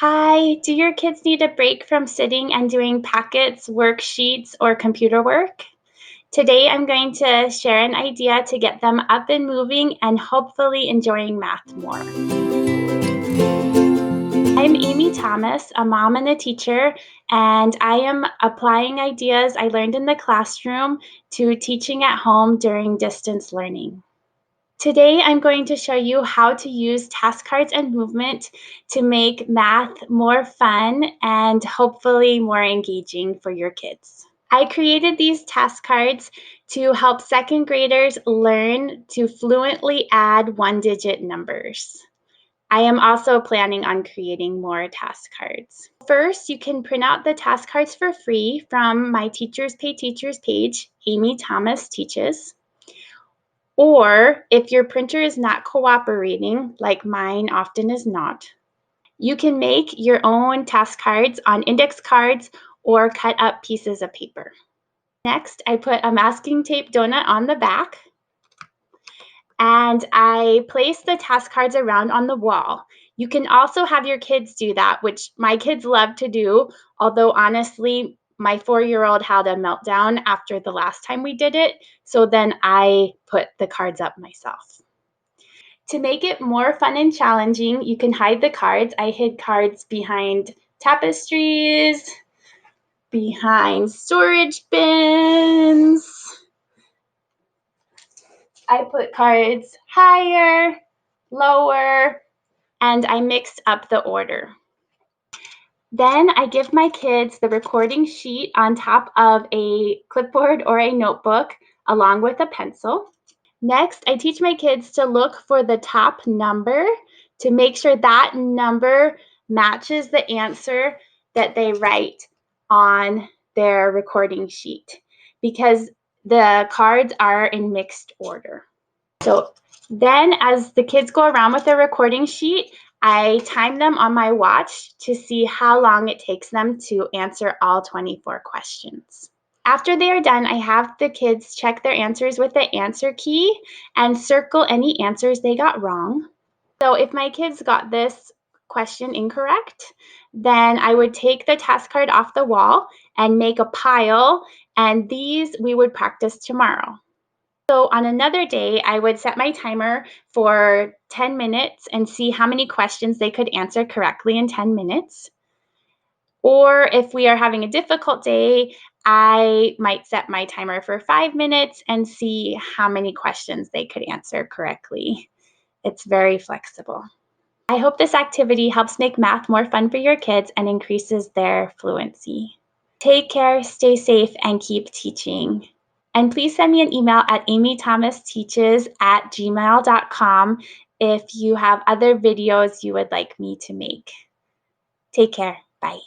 Hi, do your kids need a break from sitting and doing packets, worksheets, or computer work? Today I'm going to share an idea to get them up and moving and hopefully enjoying math more. I'm Amy Thomas, a mom and a teacher, and I am applying ideas I learned in the classroom to teaching at home during distance learning. Today, I'm going to show you how to use task cards and movement to make math more fun and hopefully more engaging for your kids. I created these task cards to help second graders learn to fluently add one-digit numbers. I am also planning on creating more task cards. First, you can print out the task cards for free from my Teachers Pay Teachers page, Amy Thomas Teaches. Or if your printer is not cooperating, like mine often is not, you can make your own task cards on index cards or cut up pieces of paper. Next, I put a masking tape donut on the back and I place the task cards around on the wall. You can also have your kids do that, which my kids love to do, although honestly, my 4-year-old had a meltdown after the last time we did it, so then I put the cards up myself. To make it more fun and challenging, you can hide the cards. I hid cards behind tapestries, behind storage bins. I put cards higher, lower, and I mixed up the order. Then I give my kids the recording sheet on top of a clipboard or a notebook along with a pencil. Next, I teach my kids to look for the top number to make sure that number matches the answer that they write on their recording sheet because the cards are in mixed order. So then as the kids go around with their recording sheet, I time them on my watch to see how long it takes them to answer all 24 questions. After they are done, I have the kids check their answers with the answer key and circle any answers they got wrong. So if my kids got this question incorrect, then I would take the task card off the wall and make a pile, and these we would practice tomorrow. So on another day, I would set my timer for 10 minutes and see how many questions they could answer correctly in 10 minutes. Or if we are having a difficult day, I might set my timer for 5 minutes and see how many questions they could answer correctly. It's very flexible. I hope this activity helps make math more fun for your kids and increases their fluency. Take care, stay safe, and keep teaching. And please send me an email at amythomasteaches@gmail.com if you have other videos you would like me to make. Take care. Bye.